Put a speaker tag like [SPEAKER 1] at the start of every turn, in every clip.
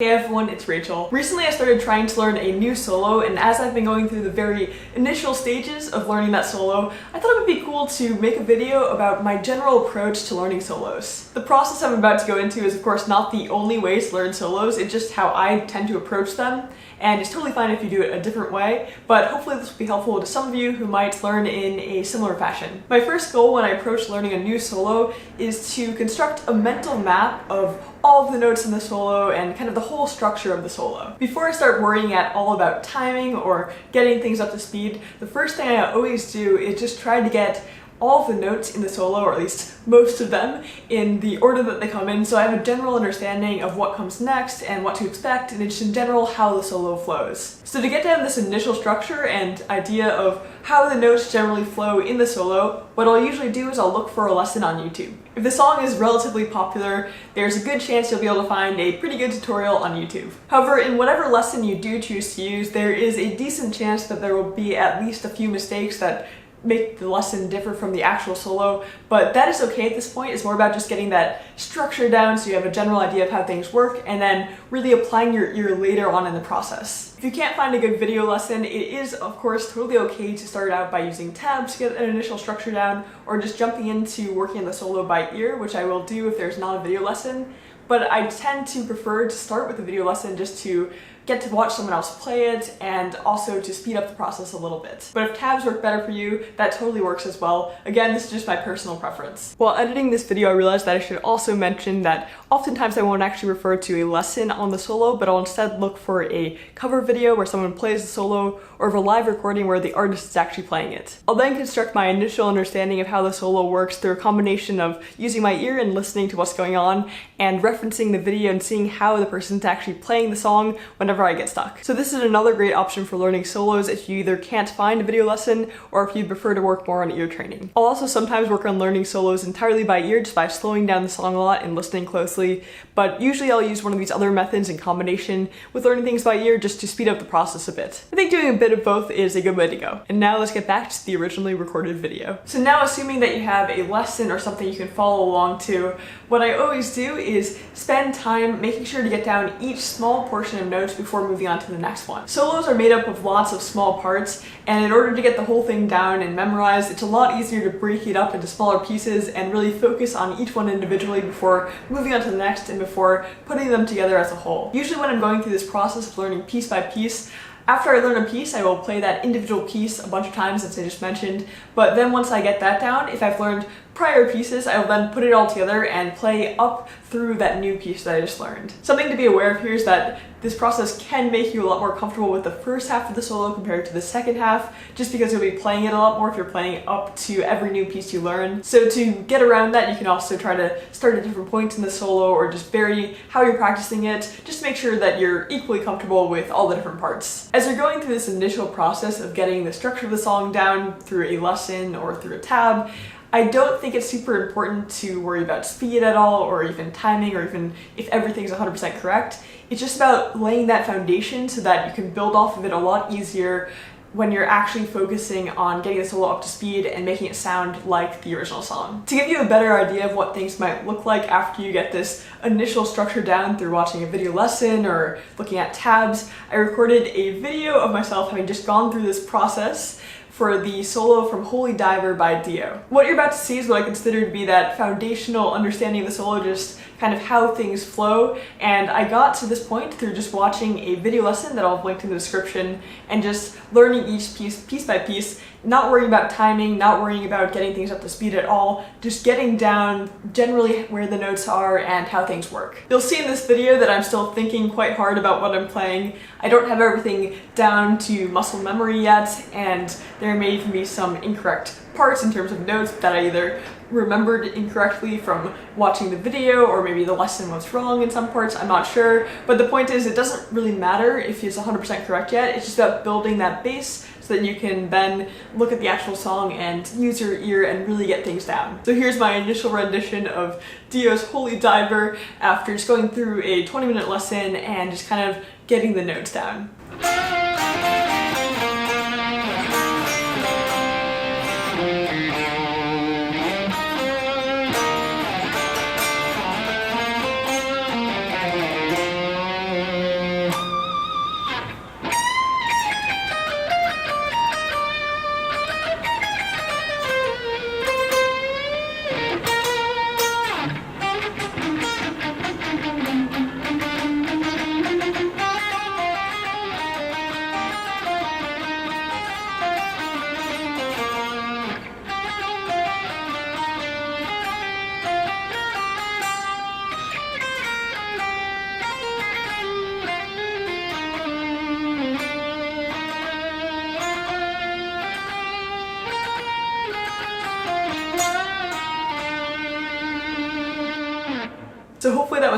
[SPEAKER 1] Hey everyone, it's Rachel. Recently I started trying to learn a new solo, and as I've been going through the very initial stages of learning that solo, I thought it would be cool to make a video about my general approach to learning solos. The process I'm about to go into is of course not the only way to learn solos, it's just how I tend to approach them, and it's totally fine if you do it a different way, but hopefully this will be helpful to some of you who might learn in a similar fashion. My first goal when I approach learning a new solo is to construct a mental map of all of the notes in the solo and kind of the whole structure of the solo. Before I start worrying at all about timing or getting things up to speed, the first thing I always do is just try to get all of the notes in the solo, or at least most of them, in the order that they come in, so I have a general understanding of what comes next and what to expect, and just in general how the solo flows. So to get down this initial structure and idea of how the notes generally flow in the solo, what I'll usually do is I'll look for a lesson on YouTube. If the song is relatively popular, there's a good chance you'll be able to find a pretty good tutorial on YouTube. However, in whatever lesson you do choose to use, there is a decent chance that there will be at least a few mistakes that make the lesson differ from the actual solo, but that is okay at this point. It's more about just getting that structure down so you have a general idea of how things work and then really applying your ear later on in the process. If you can't find a good video lesson, it is of course totally okay to start out by using tabs to get an initial structure down, or just jumping into working the solo by ear, which I will do if there's not a video lesson. But I tend to prefer to start with a video lesson just to get to watch someone else play it and also to speed up the process a little bit. But if tabs work better for you, that totally works as well. Again, this is just my personal preference. While editing this video, I realized that I should also mention that oftentimes I won't actually refer to a lesson on the solo, but I'll instead look for a cover video where someone plays the solo, or of a live recording where the artist is actually playing it. I'll then construct my initial understanding of how the solo works through a combination of using my ear and listening to what's going on, and referencing the video and seeing how the person's actually playing the song whenever I get stuck. So this is another great option for learning solos if you either can't find a video lesson or if you prefer to work more on ear training. I'll also sometimes work on learning solos entirely by ear just by slowing down the song a lot and listening closely, but usually I'll use one of these other methods in combination with learning things by ear just to speed up the process a bit. I think doing a bit of both is a good way to go. And now let's get back to the originally recorded video. So now, assuming that you have a lesson or something you can follow along to, what I always do is spend time making sure to get down each small portion of notes before moving on to the next one. Solos are made up of lots of small parts, and in order to get the whole thing down and memorized, it's a lot easier to break it up into smaller pieces and really focus on each one individually before moving on to the next and before putting them together as a whole. Usually when I'm going through this process of learning piece by piece, after I learn a piece, I will play that individual piece a bunch of times, as I just mentioned, but then once I get that down, if I've learned prior pieces, I will then put it all together and play up through that new piece that I just learned. Something to be aware of here is that this process can make you a lot more comfortable with the first half of the solo compared to the second half, just because you'll be playing it a lot more if you're playing up to every new piece you learn. So to get around that, you can also try to start at different points in the solo or just vary how you're practicing it, just to make sure that you're equally comfortable with all the different parts. As you're going through this initial process of getting the structure of the song down through a lesson or through a tab, I don't think it's super important to worry about speed at all, or even timing, or even if everything's 100% correct. It's just about laying that foundation so that you can build off of it a lot easier when you're actually focusing on getting the solo up to speed and making it sound like the original song. To give you a better idea of what things might look like after you get this initial structure down through watching a video lesson or looking at tabs, I recorded a video of myself having just gone through this process for the solo from Holy Diver by Dio. What you're about to see is what I consider to be that foundational understanding of the solo, just kind of how things flow, and I got to this point through just watching a video lesson that I'll have linked in the description and just learning each piece by piece, not worrying about timing, not worrying about getting things up to speed at all, just getting down generally where the notes are and how things work. You'll see in this video that I'm still thinking quite hard about what I'm playing. I don't have everything down to muscle memory yet, and there may even be some incorrect parts in terms of notes that I either remembered incorrectly from watching the video, or maybe the lesson was wrong in some parts, I'm not sure. But the point is, it doesn't really matter if it's 100% correct yet, it's just about building that base so that you can then look at the actual song and use your ear and really get things down. So here's my initial rendition of Dio's Holy Diver after just going through a 20-minute lesson and just kind of getting the notes down.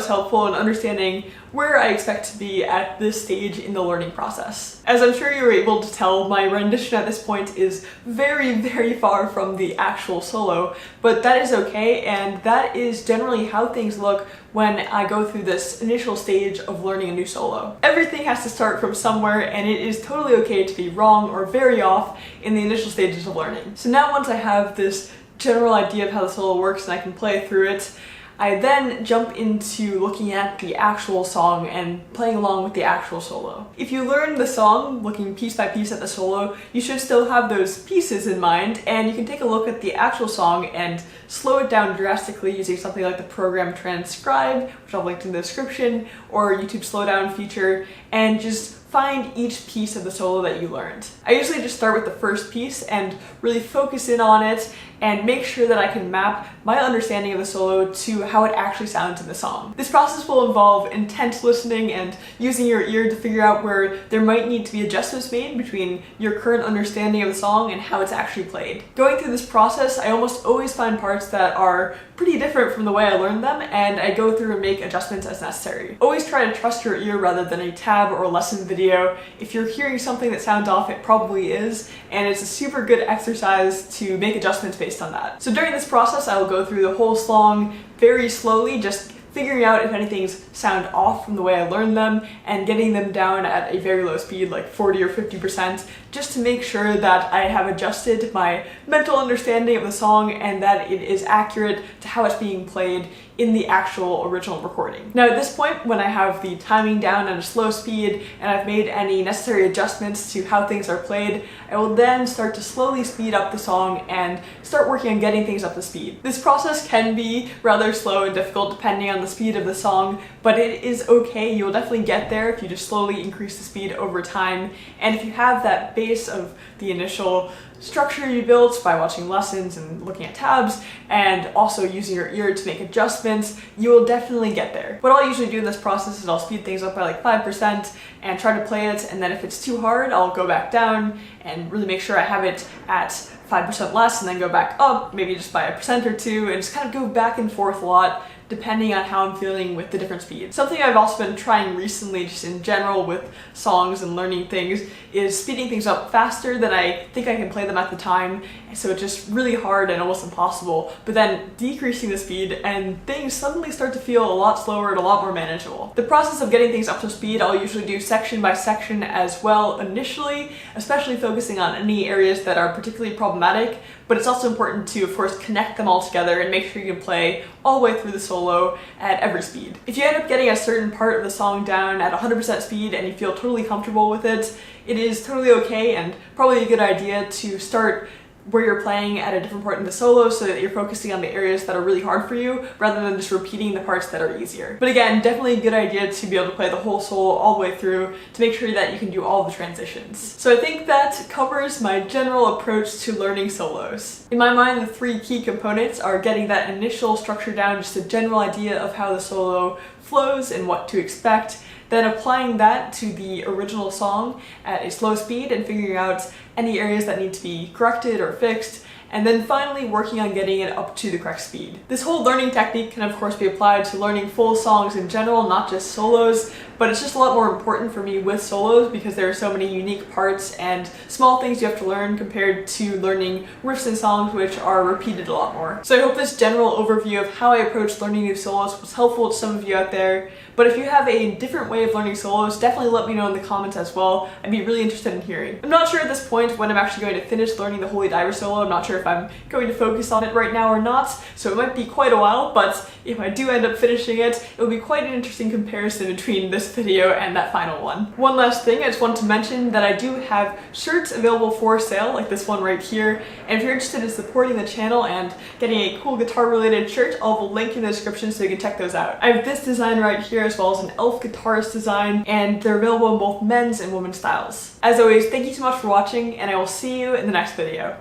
[SPEAKER 1] was helpful in understanding where I expect to be at this stage in the learning process. As I'm sure you were able to tell, my rendition at this point is very far from the actual solo, but that is okay, and that is generally how things look when I go through this initial stage of learning a new solo. Everything has to start from somewhere, and it is totally okay to be wrong or very off in the initial stages of learning. So now once I have this general idea of how the solo works and I can play through it, I then jump into looking at the actual song and playing along with the actual solo. If you learn the song looking piece by piece at the solo, you should still have those pieces in mind, and you can take a look at the actual song and slow it down drastically using something like the program Transcribe, which I'll link in the description, or YouTube slowdown feature, and just find each piece of the solo that you learned. I usually just start with the first piece and really focus in on it and make sure that I can map my understanding of the solo to how it actually sounds in the song. This process will involve intense listening and using your ear to figure out where there might need to be adjustments made between your current understanding of the song and how it's actually played. Going through this process, I almost always find parts that are pretty different from the way I learned them, and I go through and make adjustments as necessary. Always try to trust your ear rather than a tab or lesson video. If you're hearing something that sounds off, it probably is, and it's a super good exercise to make adjustments based on that. So during this process, I will go through the whole song very slowly, just figuring out if anything's sound off from the way I learned them and getting them down at a very low speed, like 40 or 50%, just to make sure that I have adjusted my mental understanding of the song and that it is accurate to how it's being played in the actual original recording. Now at this point, when I have the timing down at a slow speed and I've made any necessary adjustments to how things are played, I will then start to slowly speed up the song and start working on getting things up to speed. This process can be rather slow and difficult depending on the speed of the song, but it is okay. You'll definitely get there if you just slowly increase the speed over time, and if you have that base of the initial structure you built by watching lessons and looking at tabs and also using your ear to make adjustments, you will definitely get there. What I'll usually do in this process is I'll speed things up by like 5% and try to play it, and then if it's too hard, I'll go back down and really make sure I have it at 5% less and then go back up, maybe just by 1% or 2, and just kind of go back and forth a lot depending on how I'm feeling with the different speeds. Something I've also been trying recently, just in general with songs and learning things, is speeding things up faster than I think I can play them at the time, so it's just really hard and almost impossible, but then decreasing the speed and things suddenly start to feel a lot slower and a lot more manageable. The process of getting things up to speed I'll usually do section by section as well initially, especially focusing on any areas that are particularly problematic, but it's also important to, of course, connect them all together and make sure you can play all the way through the solo at every speed. If you end up getting a certain part of the song down at 100% speed and you feel totally comfortable with it, it is totally okay and probably a good idea to start where you're playing at a different part in the solo so that you're focusing on the areas that are really hard for you rather than just repeating the parts that are easier. But again, definitely a good idea to be able to play the whole solo all the way through to make sure that you can do all the transitions. So I think that covers my general approach to learning solos. In my mind, the 3 key components are getting that initial structure down, just a general idea of how the solo flows and what to expect, then applying that to the original song at a slow speed and figuring out any areas that need to be corrected or fixed, and then finally working on getting it up to the correct speed. This whole learning technique can of course be applied to learning full songs in general, not just solos, but it's just a lot more important for me with solos because there are so many unique parts and small things you have to learn compared to learning riffs and songs, which are repeated a lot more. So I hope this general overview of how I approach learning new solos was helpful to some of you out there, but if you have a different way of learning solos, definitely let me know in the comments as well. I'd be really interested in hearing. I'm not sure at this point when I'm actually going to finish learning the Holy Diver solo. I'm not sure if I'm going to focus on it right now or not, so it might be quite a while, but if I do end up finishing it, it will be quite an interesting comparison between this video and that final one. One last thing, I just want to mention that I do have shirts available for sale, like this one right here, and if you're interested in supporting the channel and getting a cool guitar related shirt, I'll have a link in the description so you can check those out. I have this design right here as well as an elf guitarist design, and they're available in both men's and women's styles. As always, thank you so much for watching, and I will see you in the next video.